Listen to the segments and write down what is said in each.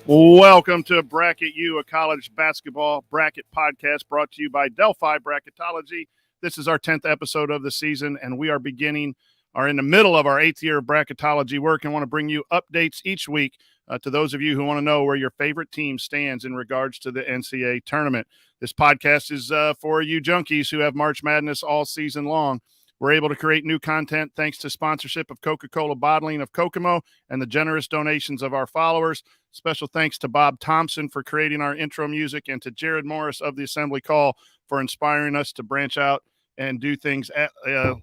Welcome to Bracket U, a college basketball bracket podcast brought to you by Delphi Bracketology. This is our 10th episode of the season, and we are in the middle of our 8th year of bracketology work and want to bring you updates each week to those of you who want to know where your favorite team stands in regards to the NCAA tournament. This podcast is for you junkies who have March Madness all season long. We're able to create new content thanks to sponsorship of Coca-Cola Bottling of Kokomo and the generous donations of our followers. Special thanks to Bob Thompson for creating our intro music and to Jared Morris of the Assembly Call for inspiring us to branch out and do things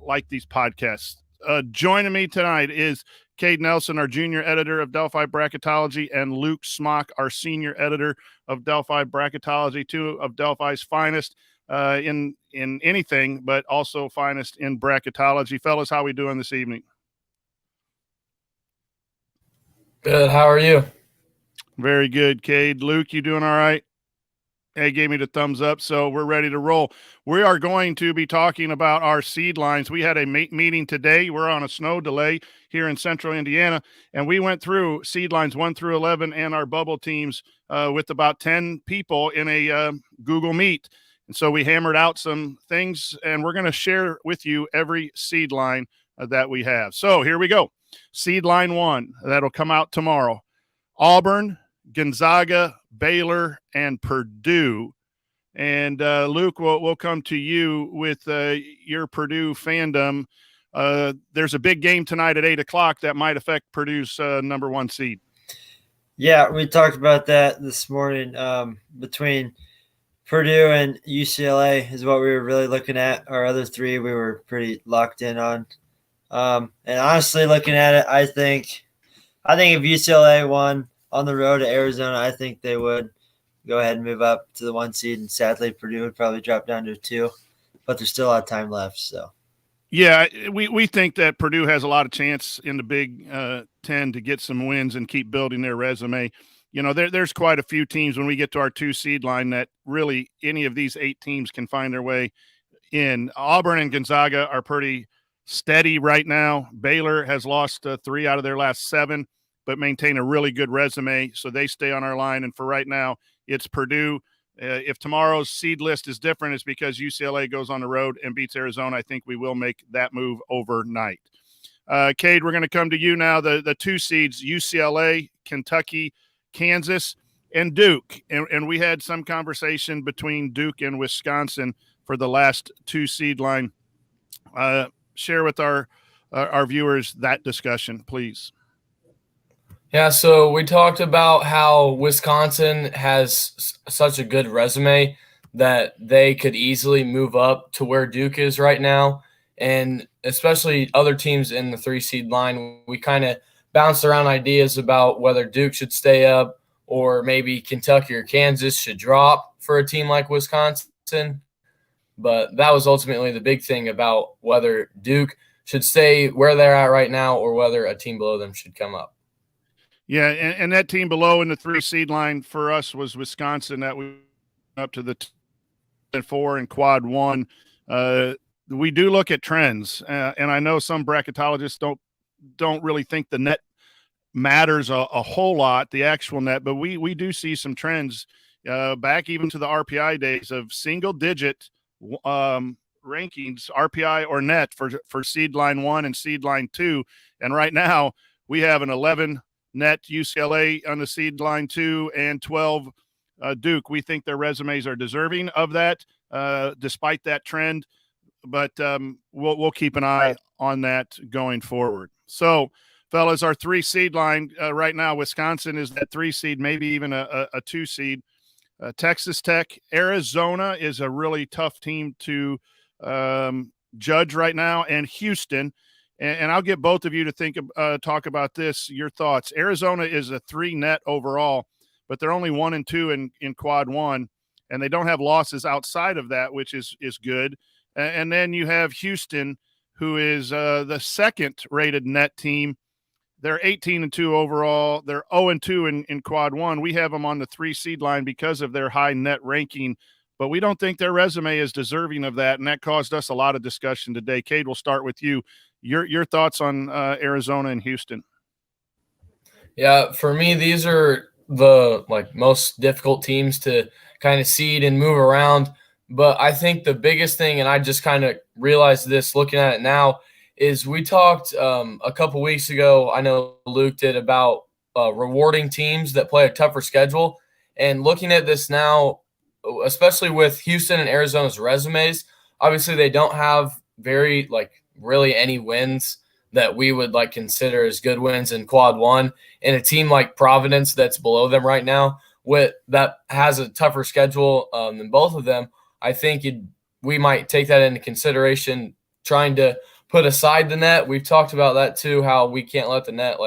like these podcasts. Joining me tonight is Cade Nelson, our junior editor of Delphi Bracketology, and Luke Smock, our senior editor of Delphi Bracketology, two of Delphi's finest in anything, but also finest in bracketology. Fellas, how we doing this evening? Good. How are you? Very good, Cade. Luke, you doing all right? Hey, gave me the thumbs up, so we're ready to roll. We are going to be talking about our seed lines. We had a meeting today. We're on a snow delay here in central Indiana, and we went through seed lines 1 through 11 and our bubble teams with about 10 people in a Google Meet. And so we hammered out some things, and we're going to share with you every seed line that we have. So here we go. Seed line 1, that'll come out tomorrow. Auburn, Gonzaga, Baylor, and Purdue. And Luke, we'll come to you with your Purdue fandom. There's a big game tonight at 8 o'clock that might affect Purdue's number 1 seed. Yeah, we talked about that this morning. Between Purdue and UCLA is what we were really looking at. Our other three we were pretty locked in on. And honestly, looking at it, I think if UCLA won on the road to Arizona, I think they would go ahead and move up to the 1 seed. And sadly, Purdue would probably drop down to 2, but there's still a lot of time left. So, yeah, we think that Purdue has a lot of chance in the Big 10 to get some wins and keep building their resume. You know, there's quite a few teams when we get to our 2 seed line that really any of these 8 teams can find their way in. Auburn and Gonzaga are pretty steady right now. Baylor has lost 3 out of their last 7, but maintain a really good resume, so they stay on our line. And for right now, it's Purdue. If tomorrow's seed list is different, it's because UCLA goes on the road and beats Arizona. I think we will make that move overnight. Cade, we're going to come to you now. The 2 seeds, UCLA, Kentucky, Kansas, and Duke. And we had some conversation between Duke and Wisconsin for the last 2 seed line. Share with our viewers that discussion, please. Yeah, so we talked about how Wisconsin has such a good resume that they could easily move up to where Duke is right now. And especially other teams in the 3 seed line, we kind of bounced around ideas about whether Duke should stay up or maybe Kentucky or Kansas should drop for a team like Wisconsin. But that was ultimately the big thing about whether Duke should stay where they're at right now or whether a team below them should come up. Yeah, and that team below in the 3 seed line for us was Wisconsin. That we up to the 4 and quad 1. We do look at trends, and I know some bracketologists don't really think the net matters a whole lot, the actual net, but we do see some trends back even to the RPI days of single-digit rankings, RPI or net for seed line 1 and seed line 2. And right now we have an 11 net UCLA on the seed line 2 and 12 Duke. We think their resumes are deserving of that despite that trend, but we'll keep an eye on that going forward. So, fellas, our 3 seed line right now, Wisconsin is that 3 seed, maybe even a 2 seed. Texas Tech, Arizona is a really tough team to judge right now, and Houston. And I'll get both of you to talk about this, your thoughts. Arizona is a 3 net overall, but they're only 1 and 2 in quad 1, and they don't have losses outside of that, which is good. And then you have Houston, who is the 2nd rated net team. They're 18 and 2 overall. They're 0 and 2 in quad 1. We have them on the 3 seed line because of their high net ranking, but we don't think their resume is deserving of that, and that caused us a lot of discussion today. Cade, we'll start with you. Your thoughts on Arizona and Houston? Yeah, for me, these are the most difficult teams to kind of seed and move around. But I think the biggest thing, and I just kind of realized this looking at it now, is we talked a couple weeks ago. I know Luke did about rewarding teams that play a tougher schedule. And looking at this now, especially with Houston and Arizona's resumes, obviously they don't have very really any wins that we would consider as good wins in quad one. And a team like Providence that's below them right now, that has a tougher schedule than both of them, I think we might take that into consideration, trying to put aside the net. We've talked about that too, how we can't let the net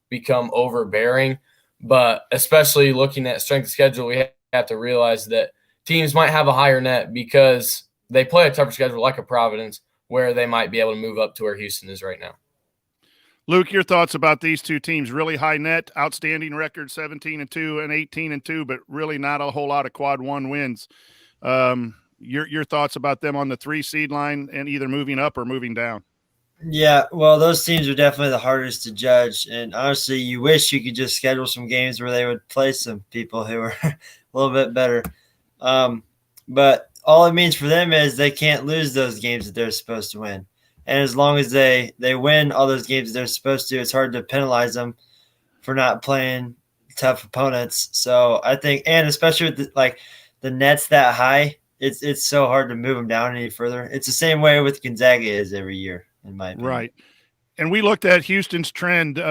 become overbearing. But especially looking at strength of schedule, we have to realize that teams might have a higher net because they play a tougher schedule like a Providence, where they might be able to move up to where Houston is right now. Luke, your thoughts about these two teams? Really high net, outstanding record, 17-2 and 18-2, but really not a whole lot of quad one wins. Your thoughts about them on the 3 seed line and either moving up or moving down? Yeah, well, those teams are definitely the hardest to judge. And honestly, you wish you could just schedule some games where they would play some people who are a little bit better. But all it means for them is they can't lose those games that they're supposed to win. And as long as they win all those games that they're supposed to, it's hard to penalize them for not playing tough opponents. So I think, and especially with the net's that high, it's so hard to move them down any further. It's the same way with Gonzaga is every year, in my opinion. Right. And we looked at Houston's trend,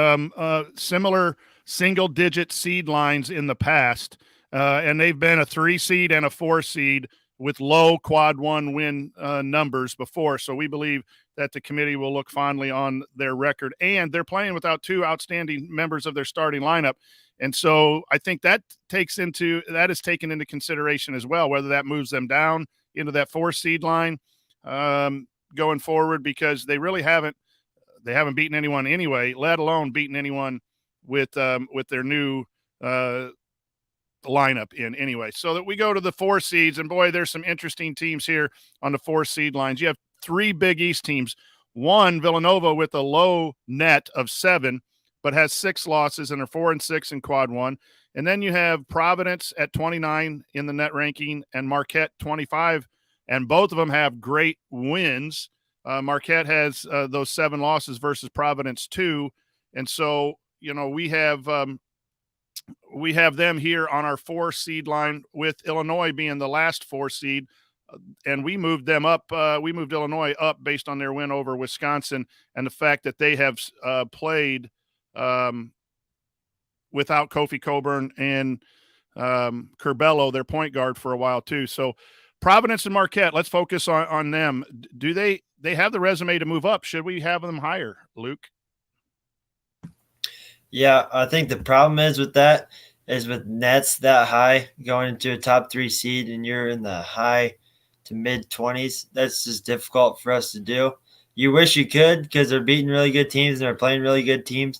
similar single-digit seed lines in the past, and they've been a 3 seed and a 4 seed with low quad one win numbers before. So we believe that the committee will look fondly on their record, and they're playing without 2 outstanding members of their starting lineup. And so I think that is taken into consideration as well, whether that moves them down into that 4 seed line going forward, because they really haven't beaten anyone anyway, let alone beaten anyone with their new lineup in anyway. So that we go to the 4 seeds, and boy, there's some interesting teams here on the 4 seed lines. You have 3 Big East teams. One, Villanova, with a low net of 7, but has 6 losses and are 4-6 in quad one. And then you have Providence at 29 in the net ranking and Marquette 25, and both of them have great wins. Marquette has those 7 losses versus Providence 2. And so, we have them here on our 4 seed line, with Illinois being the last 4 seed. And we moved them up. We moved Illinois up based on their win over Wisconsin and the fact that they have played without Kofi Coburn and Curbelo, their point guard, for a while too. So Providence and Marquette, let's focus on them. Do they have the resume to move up? Should we have them higher, Luke? Yeah, I think the problem is with nets that high going into a top 3 seed and you're in the high to mid 20s. That's just difficult for us to do. You wish you could, because they're beating really good teams and they're playing really good teams.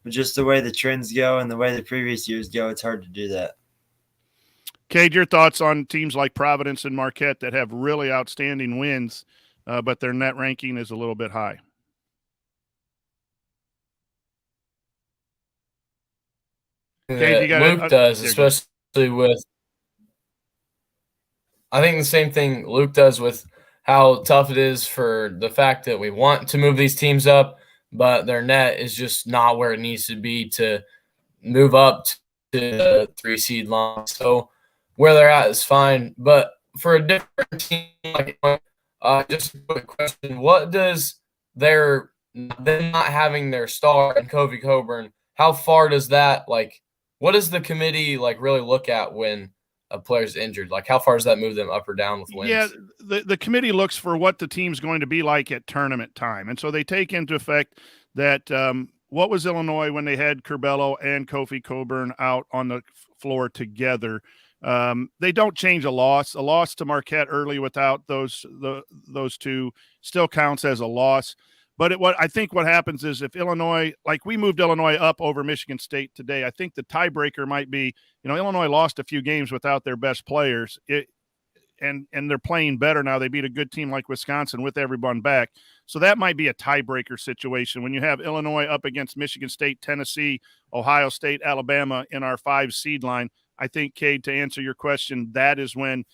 But just the way the trends go and the way the previous years go, it's hard to do that. Cade, your thoughts on teams like Providence and Marquette that have really outstanding wins, but their net ranking is a little bit high? Cade, Luke does, especially with – I think the same thing Luke does with how tough it is for the fact that we want to move these teams up, but their net is just not where it needs to be to move up to the 3 seed line. So where they're at is fine. But for a different team, just a quick question: what does them not having their star and Kofi Coburn, how far does that what does the committee really look at when a player's injured? How far does that move them up or down with wins? Yeah, the committee looks for what the team's going to be like at tournament time. And so they take into effect that what was Illinois when they had Curbelo and Kofi Coburn out on the floor together. They don't change a loss. A loss to Marquette early without those 2 still counts as a loss. But I think what happens is, if Illinois, we moved Illinois up over Michigan State today, I think the tiebreaker might be, Illinois lost a few games without their best players. and they're playing better now. They beat a good team like Wisconsin with everyone back. So that might be a tiebreaker situation when you have Illinois up against Michigan State, Tennessee, Ohio State, Alabama in our 5 seed line. I think, Cade, to answer your question, that is when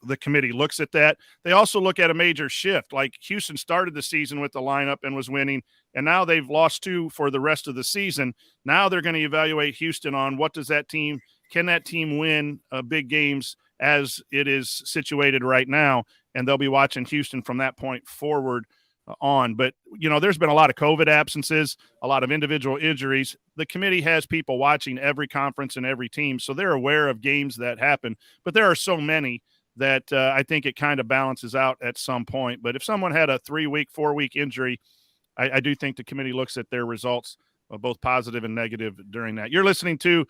the committee looks at that. They also look at a major shift. Like Houston started the season with the lineup and was winning, and now they've lost 2 for the rest of the season. Now they're going to evaluate Houston on what does that team – can that team win big games as it is situated right now? And they'll be watching Houston from that point forward on. But, there's been a lot of COVID absences, a lot of individual injuries. The committee has people watching every conference and every team, so they're aware of games that happen. But there are so many that I think it kind of balances out at some point. But if someone had a 3-week, 4-week injury, I do think the committee looks at their results, both positive and negative, during that. You're listening to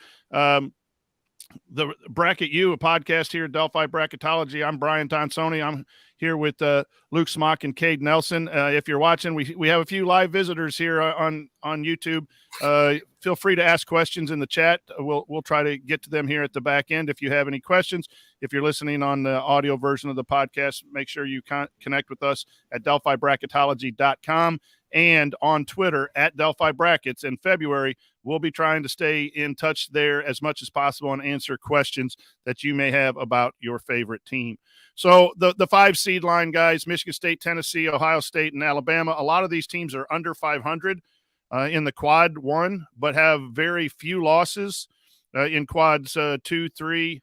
the Bracket U, a podcast here at Delphi Bracketology. I'm Brian Tonsoni. I'm here with Luke Smock and Cade Nelson. If you're watching, we have a few live visitors here on YouTube. Feel free to ask questions in the chat. We'll try to get to them here at the back end if you have any questions. If you're listening on the audio version of the podcast, make sure you connect with us at DelphiBracketology.com and on Twitter at Delphi Brackets. In February, we'll be trying to stay in touch there as much as possible and answer questions that you may have about your favorite team. So the 5 seed line, guys, Michigan State, Tennessee, Ohio State, and Alabama, a lot of these teams are under 500 in the quad 1, but have very few losses in quads 2, 3,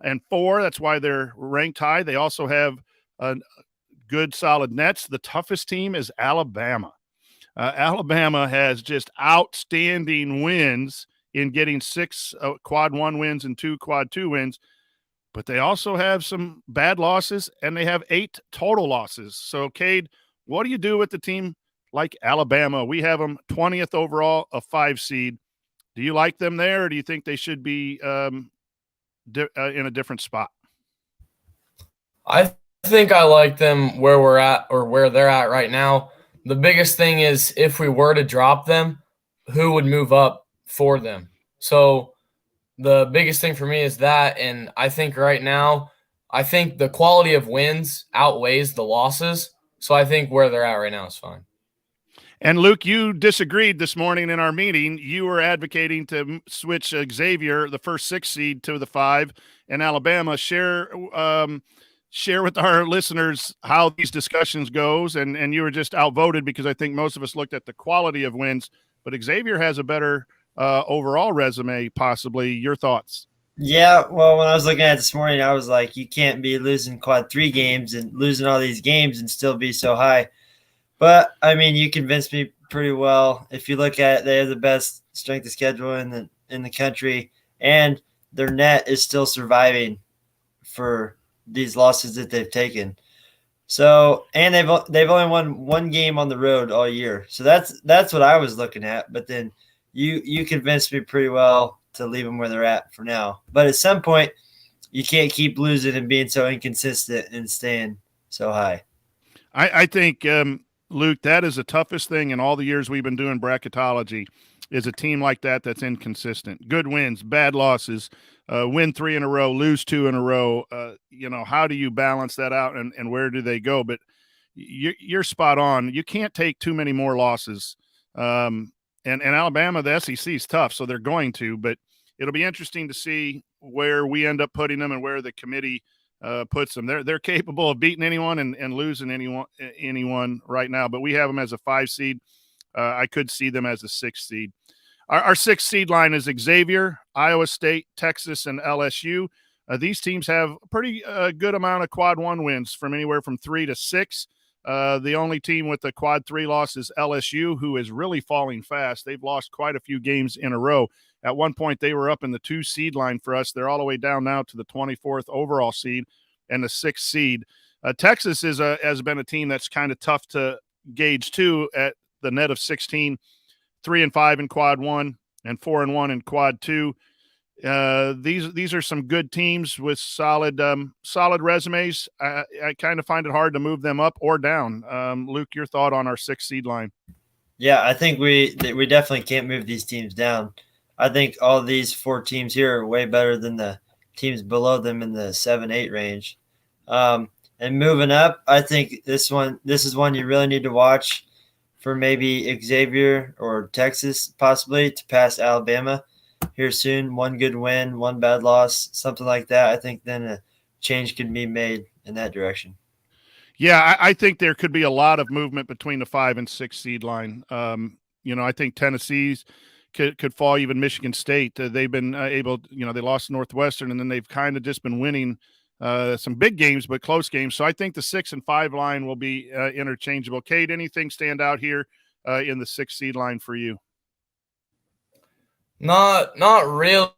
and 4. That's why they're ranked high. They also have good, solid nets. The toughest team is Alabama. Alabama has just outstanding wins in getting 6 quad 1 wins and 2 quad 2 wins, but they also have some bad losses, and they have 8 total losses. So, Cade, what do you do with the team like Alabama? We have them 20th overall, a 5 seed. Do you like them there, or do you think they should be in a different spot? I think I like them where we're at, or where they're at right now. The biggest thing is if we were to drop them, who would move up for them? So the biggest thing for me is that, and I think right now, I think the quality of wins outweighs the losses. So I think where they're at right now is fine. And Luke, you disagreed this morning in our meeting. You were advocating to switch Xavier, the first 6 seed, to the 5, and Alabama. Share with our listeners how these discussions goes, and you were just outvoted because I think most of us looked at the quality of wins, but Xavier has a better overall resume, possibly. Your thoughts? Yeah, well, when I was looking at it this morning, I was like, you can't be losing quad 3 games and losing all these games and still be so high. But, I mean, you convinced me pretty well. If you look at it, they have the best strength of schedule in the country, and their net is still surviving for these losses that they've taken. So, and they've only won 1 game on the road all year. So that's what I was looking at. But then you convinced me pretty well to leave them where they're at for now. But at some point, you can't keep losing and being so inconsistent and staying so high. I think, Luke, that is the toughest thing in all the years we've been doing bracketology, is a team like that that's inconsistent. Good wins, bad losses, win 3 in a row, lose 2 in a row. How do you balance that out, and where do they go? But you're spot on. You can't take too many more losses. And Alabama, the SEC is tough, so they're going to. But it'll be interesting to see where we end up putting them and where the committee puts them. They're capable of beating anyone and losing anyone right now. But we have them as a 5 seed. I could see them as a 6 seed. Our 6 seed line is Xavier, Iowa State, Texas, and LSU. These teams have a pretty good amount of quad 1 wins, from anywhere from 3 to 6. The only team with the quad 3 loss is LSU, who is really falling fast. They've lost quite a few games in a row. At one point, they were up in the 2 seed line for us. They're all the way down now to the 24th overall seed and the 6th seed. Texas has been a team that's kind of tough to gauge too, at the net of 16, 3-5 in quad 1 and 4-1 in quad 2. These are some good teams with solid resumes. I kind of find it hard to move them up or down. Luke, your thought on our 6 seed line? Yeah, I think we definitely can't move these teams down. I think all these 4 teams here are way better than the teams below them in the 7-8 range. And moving up, I think this is one you really need to watch for maybe Xavier or Texas possibly to pass Alabama here soon. One good win, one bad loss, something like that. I think then a change could be made in that direction. Yeah, I think there could be a lot of movement between the 5 and 6 seed line. I think Tennessee's could fall, even Michigan State. They've been able, they lost Northwestern, and then they've kind of just been winning some big games, but close games. So I think the 6 and 5 line will be interchangeable. Cade, anything stand out here in the 6 seed line for you? Not really.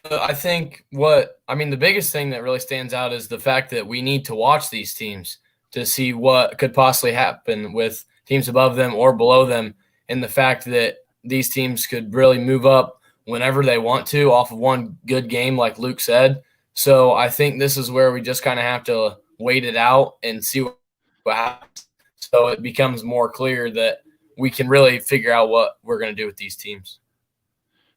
I think the biggest thing that really stands out is the fact that we need to watch these teams to see what could possibly happen with teams above them or below them, and the fact that these teams could really move up whenever they want to off of one good game, like Luke said. So I think this is where we just kind of have to wait it out and see what happens. So it becomes more clear that we can really figure out what we're going to do with these teams.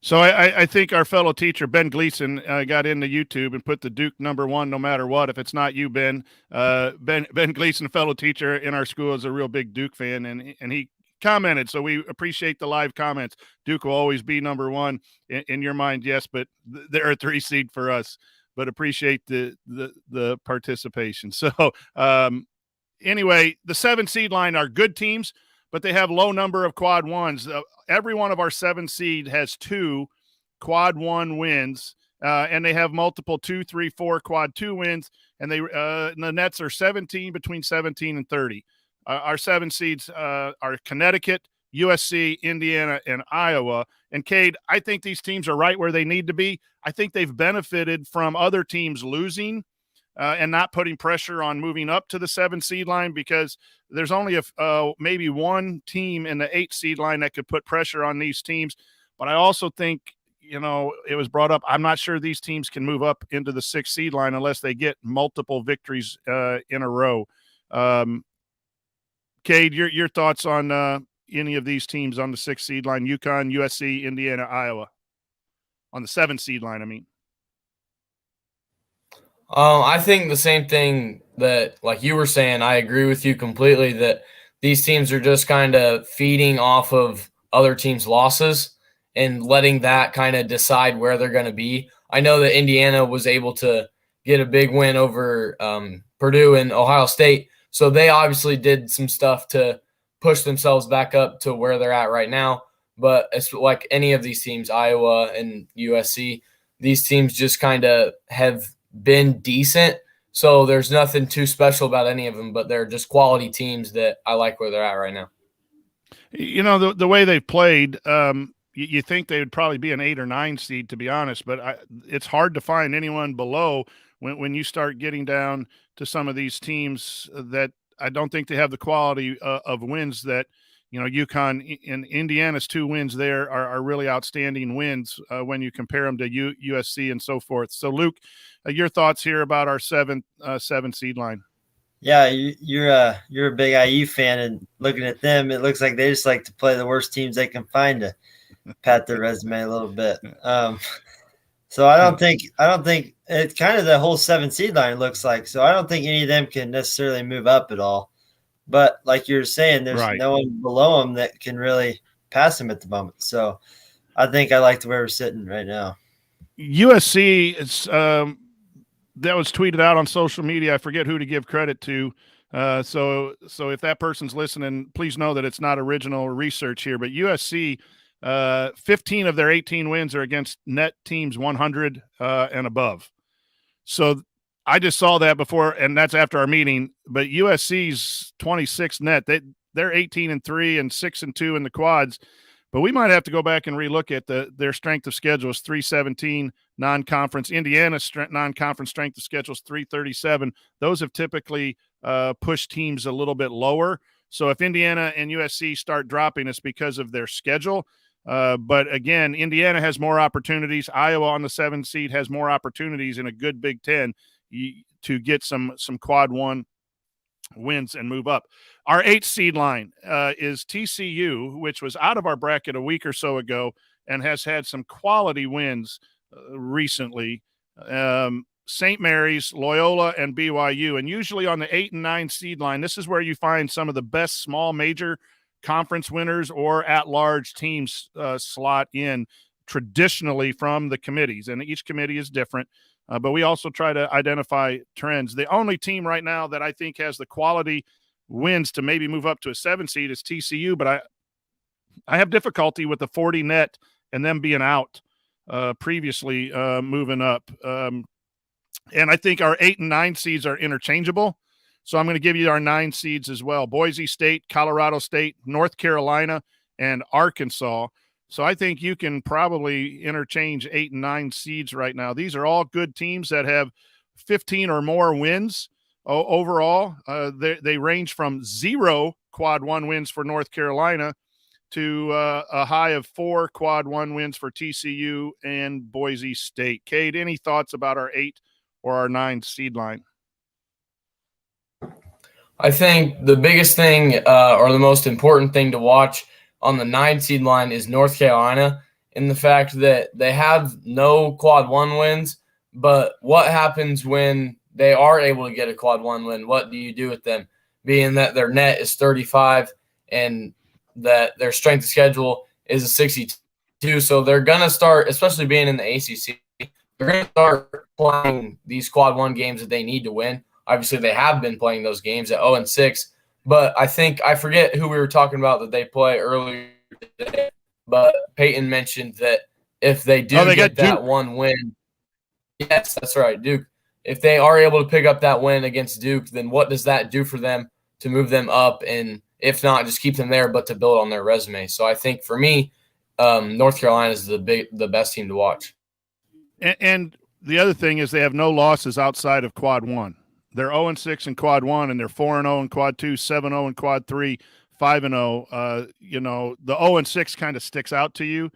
So I think our fellow teacher, Ben Gleason, got into YouTube and put the Duke #1 no matter what. If it's not you, Ben, Ben Gleason, a fellow teacher in our school, is a real big Duke fan, and he commented. So we appreciate the live comments. Duke will always be #1 in your mind, yes, but they're a 3 seed for us. But appreciate the participation. So anyway, the 7 seed line are good teams, but they have low number of quad ones. Every one of our 7 seed has 2 quad 1 wins, and they have multiple 2, 3, 4 quad 2 wins, and the nets are between 17 and 30. Our 7 seeds are Connecticut, USC, Indiana, and Iowa. And Cade, I think these teams are right where they need to be. I think they've benefited from other teams losing and not putting pressure on moving up to the 7 seed line, because there's only maybe one team in the 8 seed line that could put pressure on these teams. But I also think, it was brought up, I'm not sure these teams can move up into the 6 seed line unless they get multiple victories in a row. Cade, your thoughts on any of these teams on the 6 seed line? UConn, USC, Indiana, Iowa. On the 7 seed line, I mean. I think the same thing that, like you were saying, I agree with you completely that these teams are just kind of feeding off of other teams' losses and letting that kind of decide where they're going to be. I know that Indiana was able to get a big win over Purdue and Ohio State, so they obviously did some stuff to push themselves back up to where they're at right now. But it's like any of these teams, Iowa and USC, these teams just kind of have been decent. So there's nothing too special about any of them, but they're just quality teams that I like where they're at right now. The way they've played, you think they would probably be an 8 or 9 seed, to be honest, but it's hard to find anyone below when you start getting down to some of these teams that I don't think they have the quality of wins that, UConn and Indiana's 2 wins there are really outstanding wins when you compare them to USC and so forth. So, Luke, your thoughts here about our 7 seed line? Yeah, you're a big IU fan, and looking at them, it looks like they just like to play the worst teams they can find to pat their resume a little bit. So I don't think it's kind of the whole 7 seed line looks like. So I don't think any of them can necessarily move up at all. But like you're saying, there's Right. no one below them that can really pass them at the moment. So I think I like the way we're sitting right now. USC is that was tweeted out on social media. I forget who to give credit to. So if that person's listening, please know that it's not original research here. But USC, 15 of their 18 wins are against net teams 100 and above. So I just saw that before, and that's after our meeting. But USC's 26 net. They're 18-3 and 6-2 in the quads. But we might have to go back and relook at their strength of schedule is 317 non-conference. Indiana's non-conference strength of schedule is 337. Those have typically pushed teams a little bit lower. So if Indiana and USC start dropping, it's because of their schedule. But again, Indiana has more opportunities. Iowa on the 7 seed has more opportunities in a good Big Ten to get some quad 1 wins and move up. Our 8 seed line is TCU, which was out of our bracket a week or so ago and has had some quality wins recently. St. Mary's, Loyola, and BYU. And usually on the 8 and 9 seed line, this is where you find some of the best small major conference winners or at-large teams slot in traditionally from the committees. And each committee is different. But we also try to identify trends. The only team right now that I think has the quality wins to maybe move up to a 7 seed is TCU, but I have difficulty with the 40 net and them being out previously moving up. And I think our 8 and 9 seeds are interchangeable. So I'm going to give you our 9 seeds as well. Boise State, Colorado State, North Carolina, and Arkansas. So I think you can probably interchange 8 and 9 seeds right now. These are all good teams that have 15 or more wins overall. They range from 0 quad 1 wins for North Carolina to a high of 4 quad 1 wins for TCU and Boise State. Cade, any thoughts about our 8 or our 9 seed line? I think the biggest thing or the most important thing to watch on the 9 seed line is North Carolina, in the fact that they have no quad 1 wins, but what happens when they are able to get a quad 1 win? What do you do with them? Being that their net is 35 and that their strength of schedule is a 62. So they're going to start, especially being in the ACC, they're going to start playing these quad 1 games that they need to win. Obviously, they have been playing those games at 0-6, but I forget who we were talking about that they play earlier today, but Peyton mentioned that if they do get that Duke. 1 win, yes, that's right, Duke. If they are able to pick up that win against Duke, then what does that do for them to move them up? And if not, just keep them there, but to build on their resume. So I think for me, North Carolina is the best team to watch. And the other thing is they have no losses outside of quad 1. They're 0-6 in quad 1, and they're 4-0 in quad 2, 7-0 in quad 3, 5-0. The 0-6 kind of sticks out to you.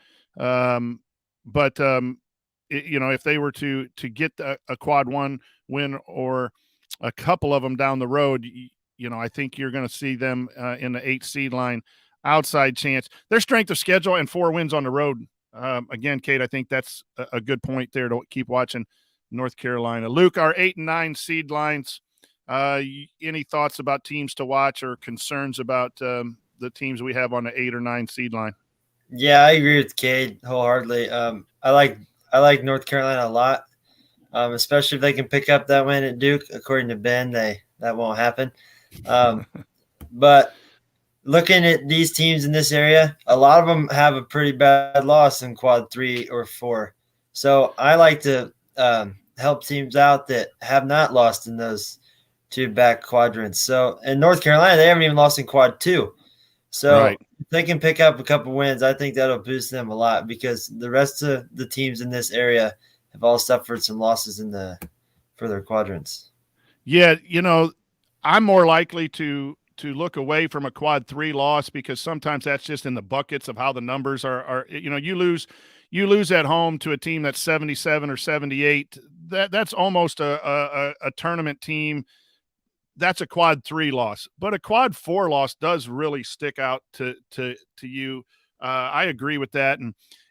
If they were to get a quad 1 win or a couple of them down the road, I think you're going to see them in the 8 seed line, outside chance. Their strength of schedule and 4 wins on the road. Again, Kate, I think that's a good point there to keep watching North Carolina. Luke, our 8 and 9 seed lines, any thoughts about teams to watch or concerns about the teams we have on the 8 or 9 seed line? Yeah, I agree with Cade wholeheartedly. I like North Carolina a lot, especially if they can pick up that win at Duke. According to Ben, that won't happen. But looking at these teams in this area, a lot of them have a pretty bad loss in quad 3 or 4. So I like to help teams out that have not lost in those 2 back quadrants. So in North Carolina, they haven't even lost in quad 2. So right. If they can pick up a couple wins, I think that'll boost them a lot, because the rest of the teams in this area have all suffered some losses for their quadrants. Yeah, I'm more likely to look away from a quad 3 loss, because sometimes that's just in the buckets of how the numbers are. You lose at home to a team that's 77 or 78. That's almost a tournament team. That's a quad 3 loss, but a quad 4 loss does really stick out to you. I agree with that.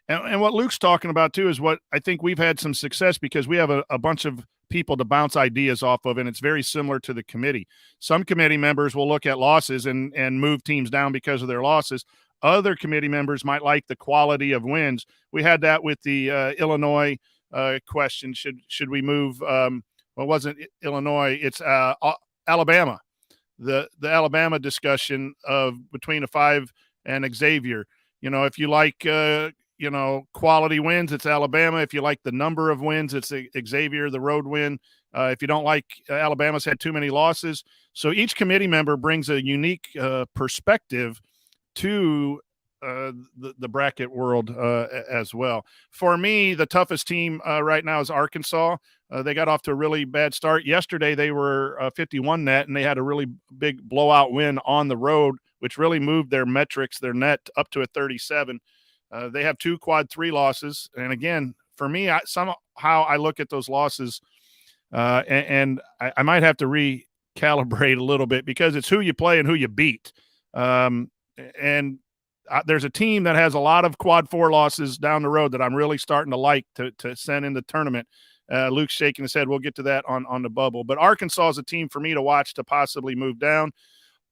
And what Luke's talking about too is what I think we've had some success, because we have a bunch of people to bounce ideas off of, and it's very similar to the committee. Some committee members will look at losses and move teams down because of their losses. Other committee members might like the quality of wins. We had that with the Illinois question. Should we move? Well, it wasn't Illinois. It's Alabama. The Alabama discussion of between a 5 and Xavier. If you like quality wins, it's Alabama. If you like the number of wins, it's Xavier, the road win. If you don't like Alabama's had too many losses. So each committee member brings a unique perspective to the bracket world as well. For me, the toughest team right now is Arkansas. They got off to a really bad start. Yesterday, they were 51 net, and they had a really big blowout win on the road, which really moved their metrics, their net, up to a 37. They have 2 quad 3 losses. And again, for me, somehow I look at those losses and I might have to recalibrate a little bit, because it's who you play and who you beat. There's a team that has a lot of quad 4 losses down the road that I'm really starting to like to send in the tournament. Luke's shaking his head. We'll get to that on the bubble. But Arkansas is a team for me to watch to possibly move down.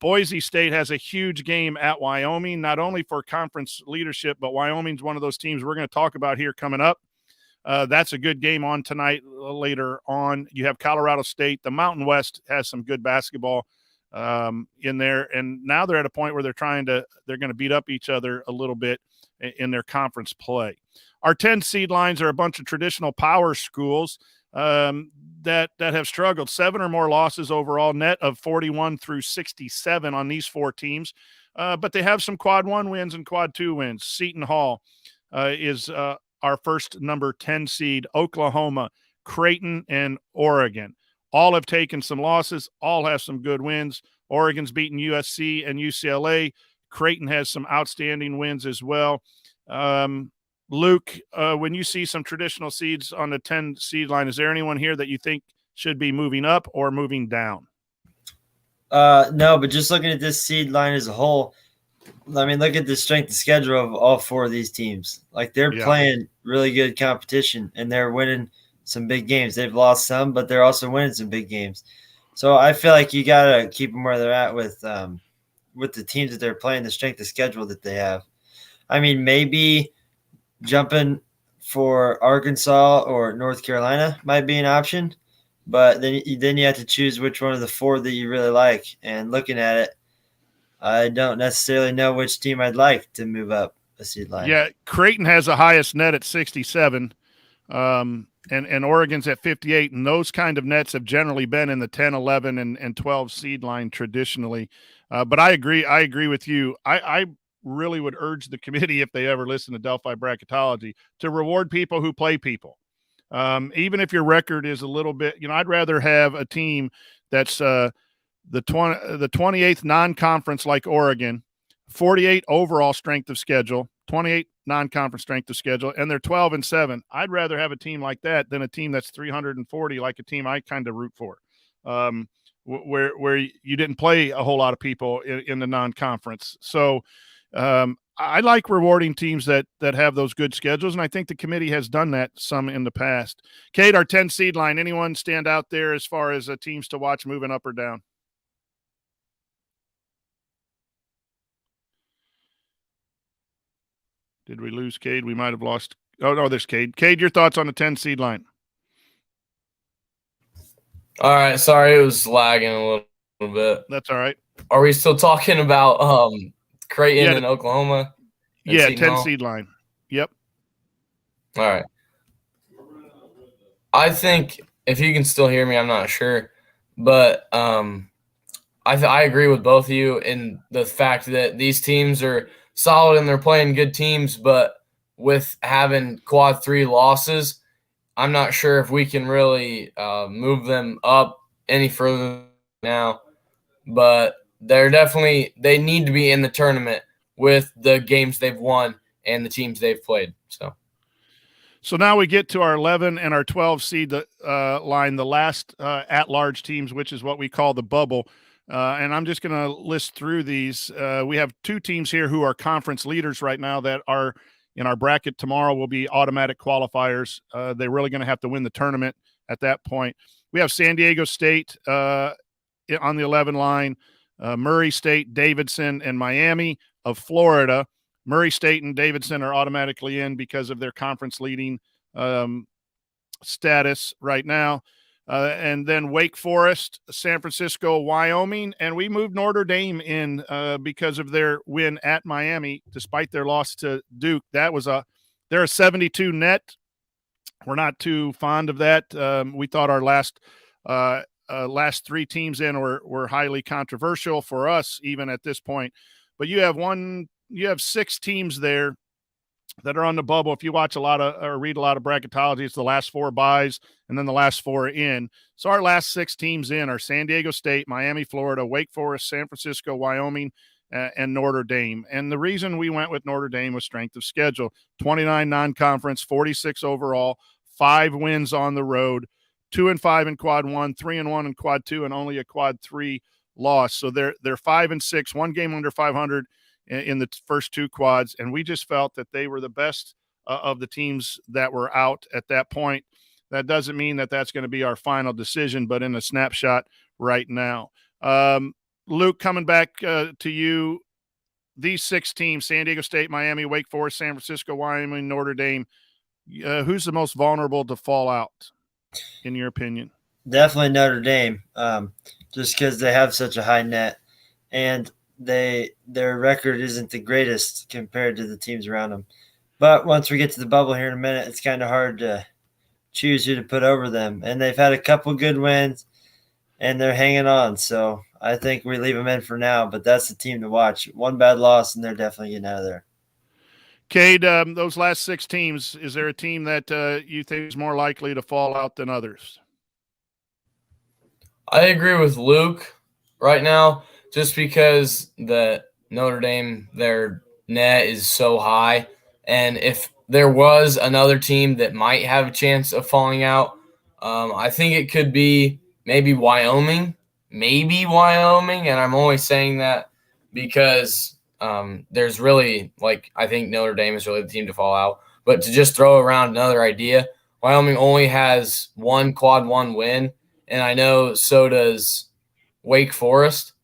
Boise State has a huge game at Wyoming, not only for conference leadership, but Wyoming's one of those teams we're going to talk about here coming up. That's a good game on tonight. Later on, you have Colorado State. The Mountain West has some good basketball in there, and now they're at a point where they're going to beat up each other a little bit in their conference play. Our 10 seed lines are a bunch of traditional power schools that have struggled. 7 or more losses overall, net of 41 through 67 on these 4 teams. But they have some quad 1 wins and quad 2 wins. Seton Hall is our first number 10 seed. Oklahoma, Creighton, and Oregon. All have taken some losses. All have some good wins. Oregon's beaten USC and UCLA. Creighton has some outstanding wins as well. Luke, when you see some traditional seeds on the 10 seed line, is there anyone here that you think should be moving up or moving down? No, but just looking at this seed line as a whole, I mean, look at the strength of schedule of all 4 of these teams. Like, they're playing really good competition, and they're winning some big games. They've lost some, but they're also winning some big games. So I feel like you got to keep them where they're at with the teams that they're playing, the strength of schedule that they have. I mean, maybe jumping for Arkansas or North Carolina might be an option, but then you have to choose which one of the 4 that you really like. And looking at it, I don't necessarily know which team I'd like to move up a seed line. Yeah, Creighton has the highest net at 67, and Oregon's at 58, and those kind of nets have generally been in the 10, 11, and 12 seed line traditionally. But I agree with you. I really would urge the committee, if they ever listen to Delphi Bracketology, to reward people who play people. Even if your record is a little bit, I'd rather have a team that's the 28th non-conference like Oregon, 48 overall strength of schedule, 28 non-conference strength of schedule, and they're 12-7. I'd rather have a team like that than a team that's 340, like a team I kind of root for, where you didn't play a whole lot of people in the non-conference. So I like rewarding teams that have those good schedules, and I think the committee has done that some in the past. Kate, our 10 seed line, anyone stand out there as far as teams to watch moving up or down? Did we lose Cade? We might have lost. Oh, no, there's Cade. Cade, your thoughts on the 10 seed line? All right. Sorry, it was lagging a little bit. That's all right. Are we still talking about Creighton and Oklahoma? And yeah, Seton 10 Hall? seed line. Yep. All right. I think if you can still hear me, I'm not sure. But I agree with both of you in the fact that these teams are solid and they're playing good teams, but with having quad 3 losses, I'm not sure if we can really move them up any further now. But they need to be in the tournament with the games they've won and the teams they've played. So now we get to our 11 and our 12 seed line, the last at-large teams, which is what we call the bubble. And I'm just going to list through these. We have 2 teams here who are conference leaders right now that are in our bracket tomorrow will be automatic qualifiers. They're really going to have to win the tournament at that point. We have San Diego State on the 11 line, Murray State, Davidson, and Miami of Florida. Murray State and Davidson are automatically in because of their conference leading status right now. And then Wake Forest, San Francisco, Wyoming, and we moved Notre Dame in because of their win at Miami, despite their loss to Duke. They're a 72 net. We're not too fond of that. We thought our last 3 teams in were highly controversial for us, even at this point. But you have 6 teams there that are on the bubble. If you watch or read a lot of bracketology, it's the last 4 buys and then the last 4 in. So our last 6 teams in are San Diego State, Miami, Florida, Wake Forest, San Francisco, Wyoming, and Notre Dame. And the reason we went with Notre Dame was strength of schedule. 29 non-conference, 46 overall, 5 wins on the road, 2-5 in quad 1, 3-1 in quad 2, and only a quad 3 loss. So they're 5-6, 1 game under 500 in the first 2 quads, and we just felt that they were the best of the teams that were out at that point. That doesn't mean that that's going to be our final decision, but in a snapshot right now. Luke, coming back to you, these 6 teams, San Diego State, Miami, Wake Forest, San Francisco, Wyoming, Notre Dame, who's the most vulnerable to fall out, in your opinion? Definitely Notre Dame, just because they have such a high net, and their record isn't the greatest compared to the teams around them. But once we get to the bubble here in a minute, it's kind of hard to choose who to put over them. And they've had a couple good wins, and they're hanging on. So I think we leave them in for now, but that's the team to watch. One bad loss, and they're definitely getting out of there. Cade, those last 6 teams, is there a team that you think is more likely to fall out than others? I agree with Luke right now, just because the Notre Dame, their net is so high. And if there was another team that might have a chance of falling out, I think it could be maybe Wyoming. And I'm only saying that because there's really, I think Notre Dame is really the team to fall out. But to just throw around another idea, Wyoming only has one Quad 1 win, and I know so does Wake Forest.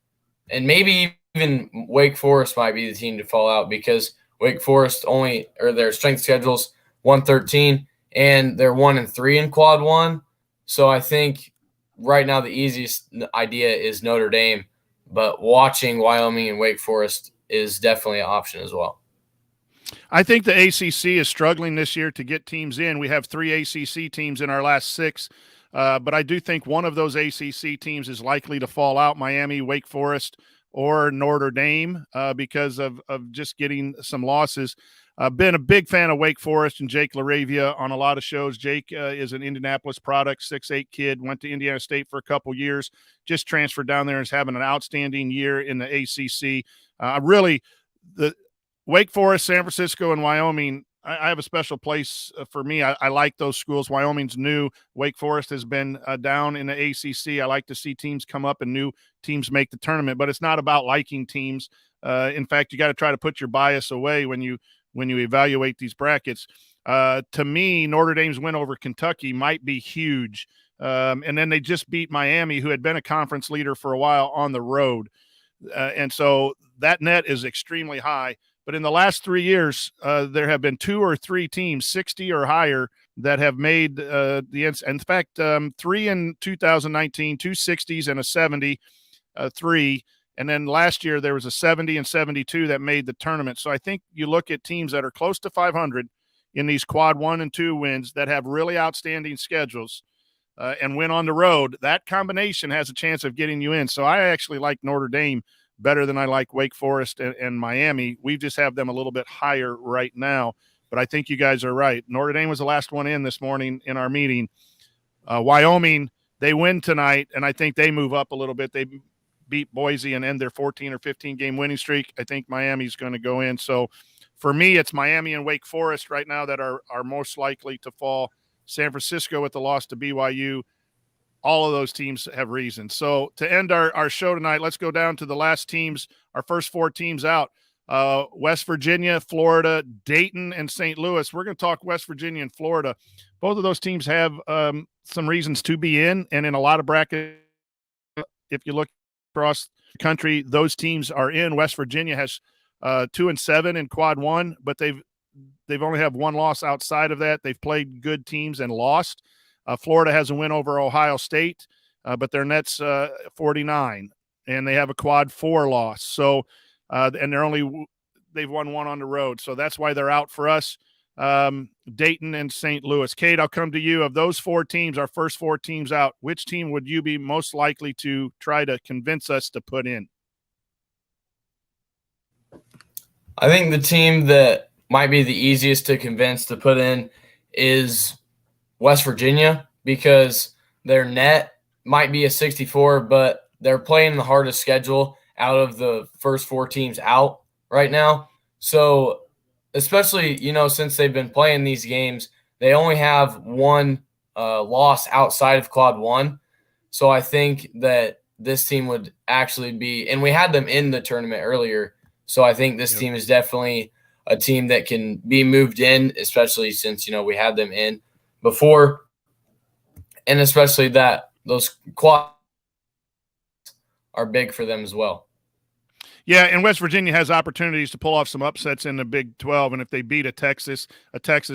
And maybe even Wake Forest might be the team to fall out because Wake Forest their strength schedule's 113, and they're 1-3 in Quad 1. So I think right now the easiest idea is Notre Dame, but watching Wyoming and Wake Forest is definitely an option as well. I think the ACC is struggling this year to get teams in. We have 3 ACC teams in our last 6, but I do think one of those ACC teams is likely to fall out, Miami, Wake Forest, or Notre Dame, because of just getting some losses. I've been a big fan of Wake Forest and Jake LaRavia on a lot of shows. Jake is an Indianapolis product, 6'8" kid, went to Indiana State for a couple years, just transferred down there and is having an outstanding year in the ACC. The Wake Forest, San Francisco, and Wyoming, I have a special place for me. I like those schools. Wyoming's new. Wake Forest has been down in the ACC. I like to see teams come up and new teams make the tournament, but it's not about liking teams. In fact, you got to try to put your bias away when you evaluate these brackets. To me, Notre Dame's win over Kentucky might be huge. And then they just beat Miami, who had been a conference leader for a while, on the road. And so that net is extremely high. But in the last 3 years, there have been 2 or 3 teams, 60 or higher, that have made the – in fact, 3 in 2019, 2 60s and a 73. And then last year there was a 70 and 72 that made the tournament. So I think you look at teams that are close to 500 in these Quad 1 and 2 wins that have really outstanding schedules and win on the road. That combination has a chance of getting you in. So I actually like Notre Dame better than I like Wake Forest and Miami. We just have them a little bit higher right now. But I think you guys are right. Notre Dame was the last one in this morning in our meeting. Wyoming, they win tonight, and I think they move up a little bit. They beat Boise and end their 14 or 15 game winning streak. I think Miami's going to go in. So for me, it's Miami and Wake Forest right now that are most likely to fall. San Francisco with the loss to BYU. All of those teams have reasons. So to end our show tonight, let's go down to the last teams, our first 4 teams out. West Virginia, Florida, Dayton, and St. Louis. We're going to talk West Virginia and Florida. Both of those teams have some reasons to be in, and in a lot of brackets, if you look across the country, those teams are in. West Virginia has 2-7 in Quad 1, but they've only have 1 loss outside of that. They've played good teams and lost. Florida has a win over Ohio State, but their net's 49, and they have a Quad 4 loss. So, and they've won 1 on the road. So that's why they're out for us. Dayton and St. Louis. Kate, I'll come to you. Of those 4 teams, our first 4 teams out, which team would you be most likely to try to convince us to put in? I think the team that might be the easiest to convince to put in is West Virginia, because their net might be a 64, but they're playing the hardest schedule out of the first 4 teams out right now. So especially, since they've been playing these games, they only have 1 loss outside of Quad 1. So I think that this team would actually be – and we had them in the tournament earlier, so I think this team is definitely a team that can be moved in, especially since, we had them in before. and especially that those quad are big for them as well. Yeah, and West Virginia has opportunities to pull off some upsets in the Big 12, and if they beat a Texas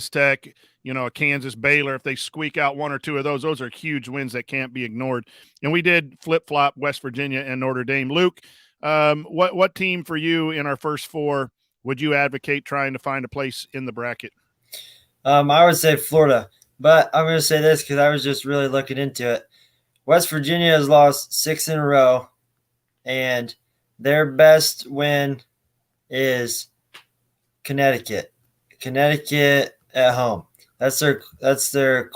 Tech, a Kansas, Baylor, if they squeak out one or two of those are huge wins that can't be ignored. And we did flip-flop West Virginia and Notre Dame. Luke, what team for you in our first four would you advocate trying to find a place in the bracket? I would say Florida, but I'm going to say this because I was just really looking into it. West Virginia has lost 6 in a row, and their best win is Connecticut. Connecticut at home. That's their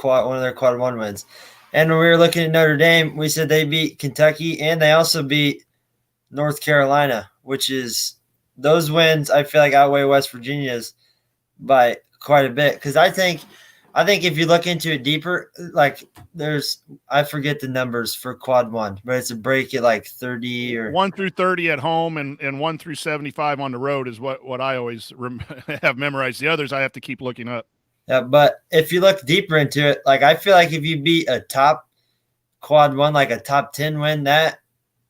one of their quad one wins. And when we were looking at Notre Dame, we said they beat Kentucky and they also beat North Carolina, which is those wins I feel like outweigh West Virginia's by quite a bit. Because I think if you look into it deeper, like I forget the numbers for quad one, but it's a break at like 30 or 1 through 30 at home and 1 through 75 on the road is what I always have memorized. The others I have to keep looking up. Yeah, but if you look deeper into it, like I feel like if you beat a top quad one, like a top 10 win, that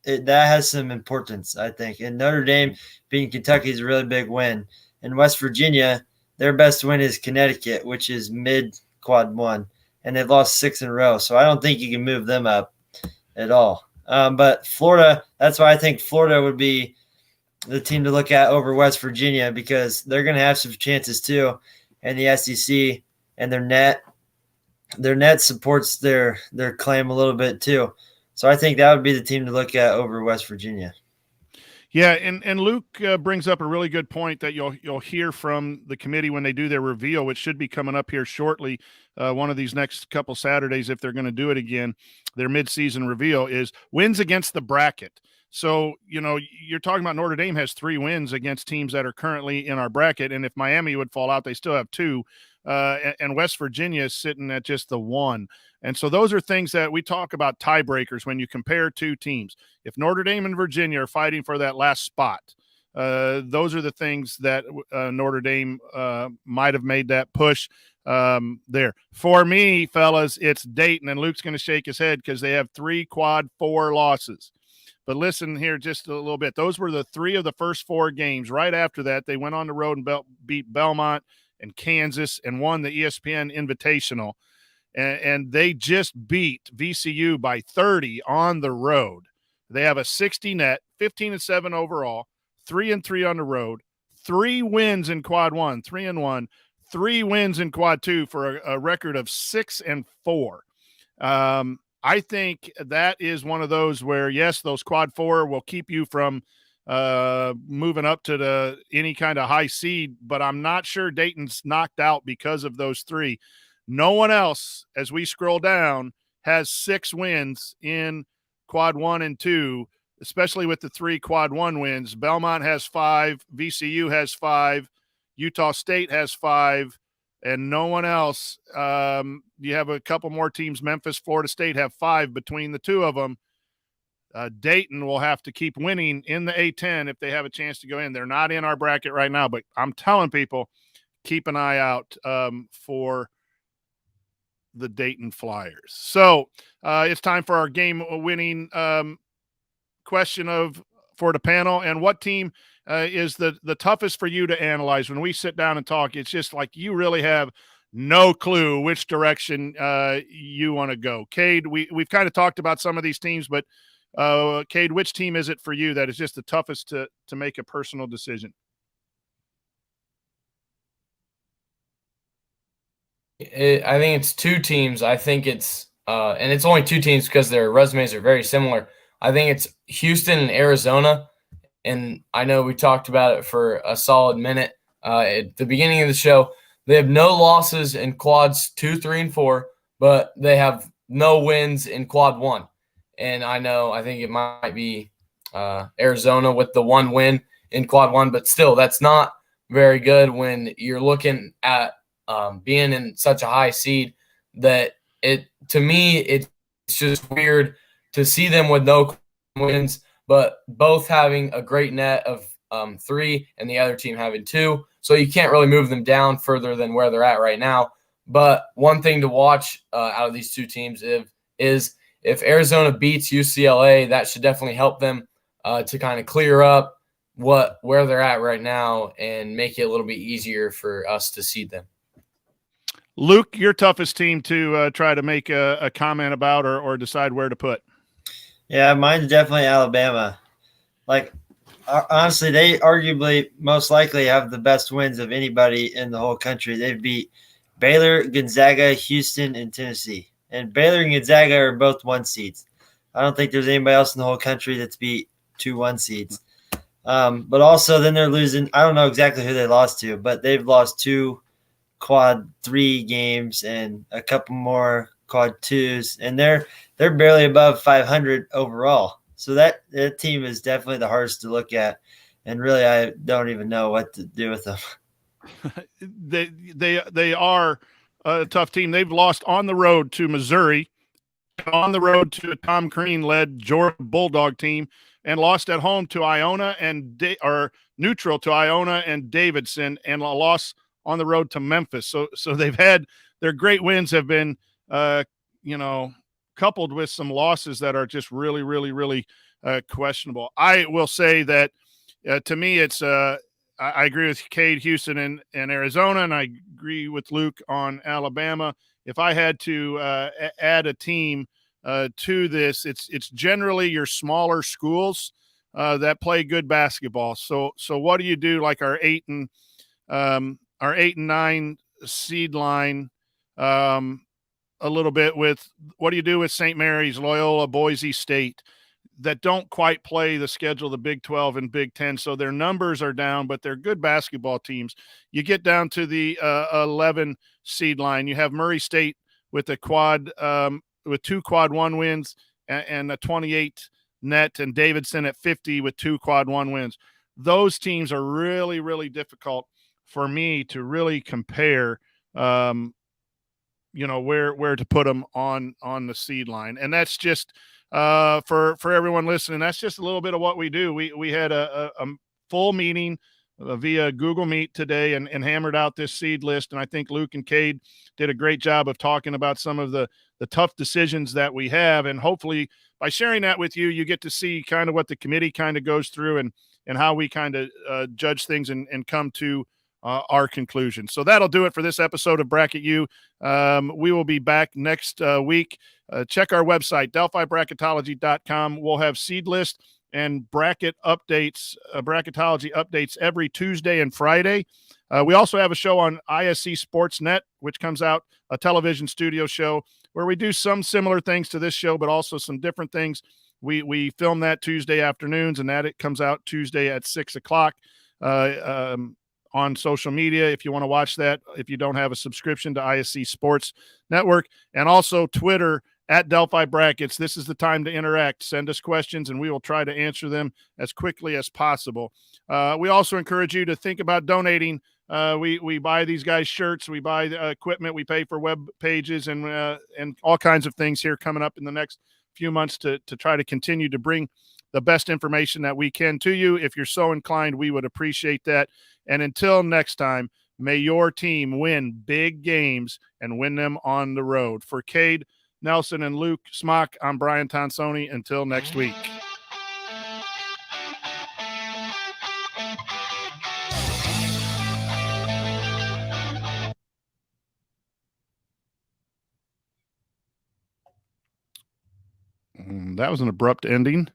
has some importance, I think. And Notre Dame beating Kentucky is a really big win. And West Virginia, their best win is Connecticut, which is mid quad one, and they've lost 6 in a row. So I don't think you can move them up at all. But Florida, that's why I think Florida would be the team to look at over West Virginia because they're going to have some chances too. And the SEC and their net supports their claim a little bit too. So I think that would be the team to look at over West Virginia. Yeah, and Luke brings up a really good point that you'll hear from the committee when they do their reveal, which should be coming up here shortly, one of these next couple Saturdays if they're going to do it again. Their midseason reveal is wins against the bracket. So, you're talking about Notre Dame has 3 wins against teams that are currently in our bracket, and if Miami would fall out, they still have 2. And West Virginia is sitting at just the 1. And so those are things that we talk about tiebreakers when you compare 2 teams. If Notre Dame and Virginia are fighting for that last spot, those are the things that Notre Dame might have made that push there. For me, fellas, it's Dayton, and Luke's going to shake his head because they have 3 quad 4 losses. But listen here just a little bit. Those were the 3 of the first 4 games. Right after that, they went on the road and beat Belmont and Kansas and won the ESPN Invitational. And they just beat VCU by 30 on the road. They have a 60 net, 15-7 overall, 3-3 on the road, 3 wins in quad 1, 3-1, 3 wins in quad 2 for a record of 6-4. I think that is one of those where, yes, those quad 4 will keep you from moving up to any kind of high seed, but I'm not sure Dayton's knocked out because of those 3. No one else, as we scroll down, has 6 wins in quad 1 and 2, especially with the 3 quad 1 wins. Belmont has 5, VCU has 5, Utah State has 5, and no one else. You have a couple more teams. Memphis, Florida State have 5 between the 2 of them. Dayton will have to keep winning in the A10 if they have a chance to go in. They're not in our bracket right now, but I'm telling people, keep an eye out for the Dayton Flyers. So it's time for our game-winning question for the panel. And what team is the toughest for you to analyze when we sit down and talk? It's just like you really have no clue which direction you want to go. Cade, we've kind of talked about some of these teams, but Cade, which team is it for you that is just the toughest to make a personal decision? I think it's 2 teams. I think it's and it's only 2 teams because their resumes are very similar. I think it's Houston and Arizona. And I know we talked about it for a solid minute at the beginning of the show. They have no losses in quads 2, 3, and 4, but they have no wins in quad 1. And I think it might be Arizona with the 1 win in quad 1, but still, that's not very good when you're looking at being in such a high seed. That to me, it's just weird to see them with no wins, but both having a great net of 3 and the other team having 2. So you can't really move them down further than where they're at right now. But one thing to watch out of these 2 teams is if Arizona beats UCLA, that should definitely help them to kind of clear up where they're at right now and make it a little bit easier for us to seed them. Luke, your toughest team to try to make a comment about or decide where to put? Yeah, mine's definitely Alabama. Like, honestly, they arguably most likely have the best wins of anybody in the whole country. They've beat Baylor, Gonzaga, Houston, and Tennessee. And Baylor and Gonzaga are both 1 seeds. I don't think there's anybody else in the whole country that's beat 2 1 seeds. But also then they're losing. I don't know exactly who they lost to, but they've lost 2 quad 3 games and a couple more quad 2s, and they're barely above 500 overall. So that team is definitely the hardest to look at, and really I don't even know what to do with them. They are a tough team. They've lost on the road to Missouri, on the road to a Tom Crean-led Georgia Bulldog team, and lost at home to Iona or neutral to Iona and Davidson, and a loss on the road to Memphis. So they've had their great wins have been, coupled with some losses that are just really, really, really questionable. I will say that to me, it's I agree with Cade, Houston, and Arizona, and I agree with Luke on Alabama. If I had to add a team to this, it's generally your smaller schools that play good basketball. So what do you do like our 8 and 9 seed line? A little bit with what do you do with St. Mary's, Loyola, Boise State that don't quite play the schedule of the Big 12 and Big 10. So their numbers are down, but they're good basketball teams. You get down to the 11 seed line. You have Murray State with a quad, with 2 quad 1 wins and a 28 net, and Davidson at 50 with 2 quad 1 wins. Those teams are really, really difficult for me to really compare, where to put them on the seed line. And that's just for everyone listening, that's just a little bit of what we do. We had a full meeting via Google Meet today and hammered out this seed list. And I think Luke and Cade did a great job of talking about some of the tough decisions that we have. And hopefully by sharing that with you, you get to see kind of what the committee kind of goes through and how we kind of judge things and come to our conclusion. So that'll do it for this episode of Bracket U. We will be back next week. Check our website, DelphiBracketology.com. We'll have seed list and bracket updates, bracketology updates every Tuesday and Friday. We also have a show on ISC Sportsnet, which comes out, a television studio show where we do some similar things to this show, but also some different things. We film that Tuesday afternoons, and that it comes out Tuesday at 6 o'clock. On social media, if you want to watch that, if you don't have a subscription to ISC Sports Network, and also Twitter at Delphi Brackets. This is the time to interact. Send us questions, and we will try to answer them as quickly as possible. We also encourage you to think about donating. We buy these guys shirts, we buy equipment, we pay for web pages and all kinds of things here coming up in the next few months to try to continue to bring the best information that we can to you. If you're so inclined, we would appreciate that. And until next time, may your team win big games and win them on the road. For Cade Nelson and Luke Smock, I'm Brian Tonsoni. Until next week. That was an abrupt ending.